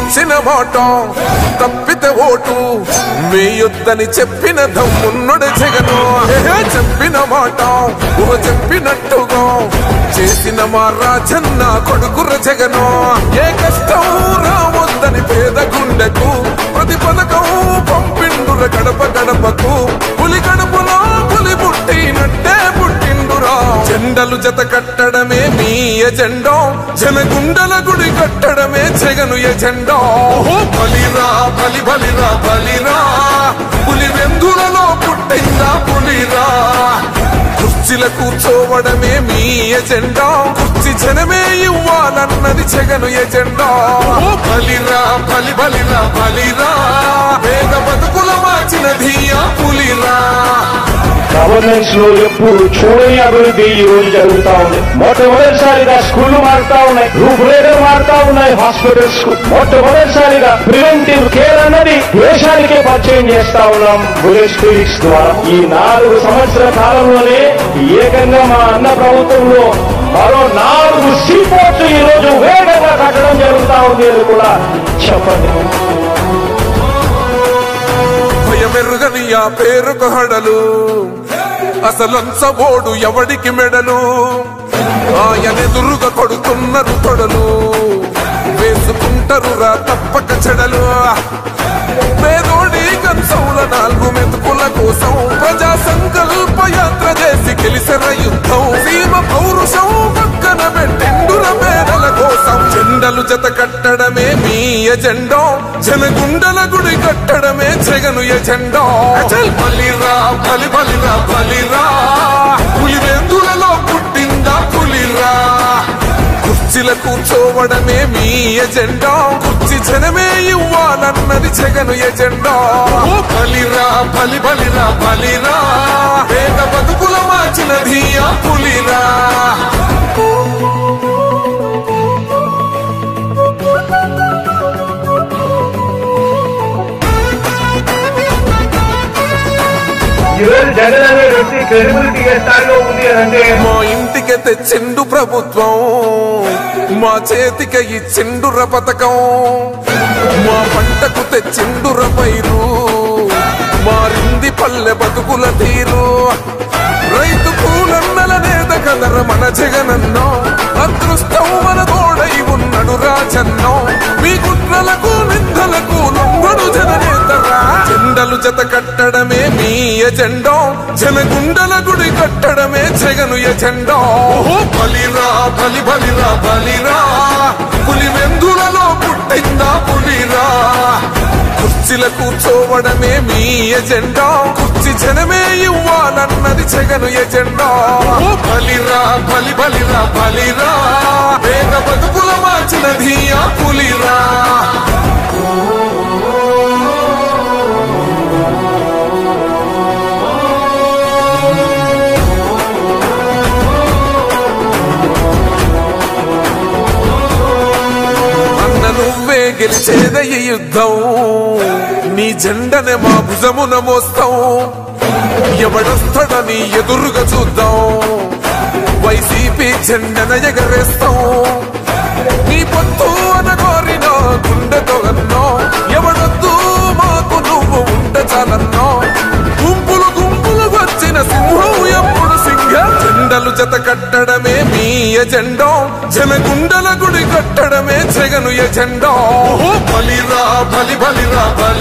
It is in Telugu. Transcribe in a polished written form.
ఇచ్చిన మాట తప్పితే ఓటు వేయొద్దని చెప్పిన దమ్మున్నడు జగను. చెప్పిన మాట చెప్పినట్టుగా చేసిన మా రాజన్న కొడుకుర జగను. ఏ కష్టం రావద్దని పేద గుండెకు ప్రతి పథకం పంపిండుర గడప గడపకు. పులి గడపలో పులి పుట్టినట్టే పుట్టిండురా. జెండలు జత కట్టడమే మీ ఎజెండా, జనగుండల గుడి కట్టడమే జగను ఎజెండా. బలిరా బలి బలిరా బలిరా, పులి వెందులలో పుట్టిందా పులిరా. కుర్చీల కూర్చోవడమే మీ ఎజెండా, కుర్చీ జనమే ఇవ్వాలన్నది జగను ఎజెండా. బలిరా బలి బలిరా బలిరా, పేద బతుకుల మార్చినది ఆ పులిరా. గవర్నెన్స్ లో ఎప్పుడు చూడని అభివృద్ధి ఈ రోజు జరుగుతా ఉంది. మొట్టమొదటిసారిగా స్కూళ్లు మారుతా ఉన్నాయి, రూపురేఖలు మారుతా ఉన్నాయి. హాస్పిటల్స్ కు మొట్టమొదటిసారిగా ప్రివెంటివ్ కేర్ అన్నది దేశానికే పరిచయం చేస్తా ఉన్నాం బుల్లెట్ క్లినిక్స్ ద్వారా. ఈ 4 సంవత్సరాల కాలంలోనే ఏకంగా మా అన్న ప్రభుత్వంలో మరో 4 సీపోర్ట్స్ ఈ రోజు వేగంగా కట్టడం జరుగుతా ఉంది అని కూడా చెప్పండి. భయమెరుగని ఆ పేరుకు హడలు, అసలంచబోడు ఎవడికి మెడలు. ఆయనెదురుగా కొడుతున్నారు తొడలు, వేసుకుంటారు రా తప్పక చెడలు. పేదోడి కంచంల 4 మెతుకుల కోసం ప్రజా సంకల్ప యాత్ర చేసి గెలిసిన యుద్ధం. సీమ పౌరుషం పక్కన పెట్టిండుర పేదల కోసం. జెండలు జత కట్టడమే మీ ఎజెండా, జనగుండల గుడి కట్టడమే జగను ఎజెండా. బలిరా బలి బలిరా బలిరా, పులి వెందులలో పుట్టిందా పులిరా. కుర్చీల కూర్చోవడమే మీ ఎజెండా, కుర్చీ జనమే ఇవ్వాలన్నది జగను ఎజెండా. బలిరా బలి బలిరా బలిరా, పేద బతుకుల మార్చినది ఆ పులిరా. ఈరోజు జగన్ అనే వ్యక్తి క్రెడిబిలిటీ ఏ స్థాయిలో ఉంది అంటే, మా ఇంటికి తెచ్చిండు ప్రభుత్వం, మా చేతికి ఇచ్చిండుర పథకం. మా పంటకు తెచ్చిండుర పైరు, మారింది పల్లె బతుకుల తీరు. రైతు పూలన్నల నేత కదర మన జగనన్నో, అదృష్టం మన తోడై ఉన్నడు రాజన్నో. మీ కుట్రలకు నిందలకు లొంగడు జననేతరా. జెండలు జత కట్టడమే మీ ఎజెండా, జనగుండల గుడి కట్టడమే జగను ఎజెండా. బలిరా బలి బలిరా బలిరా, పులి వెందులలో పుట్టిందా పులిరా. కుర్చీల కూర్చోవడమే మీ ఎజెండా, కుర్చీ జనమే ఇవ్వాలన్నది జగను ఎజెండా. బలిరా బలి బలిరా బలిరా, పేద బతుకుల మార్చినది ఆ పులిరా. నువ్వే గెలిచేద ఈ యుద్ధం, నీ జెండనే మా భుజమున మోస్తాం. ఎవడొస్తాడని ఎదురుగా చూద్దాం, వైసీపీ జెండన ఎగరేస్తాం. నీ పొత్తు అనగోరిన గుండెతో అన్నో, ఎవడొద్దు మాకు నువ్వు ఉంటే చాలన్నో. గుంపులు గుంపులు వచ్చిన సింహం ఎప్పుడు సింగ. జెండలు జత కట్టడమే మీ ఎజెండా, జనగుండల గుడి కట్టడమే జగను ఎజెండా. బలిరా బలి బలిరా బలి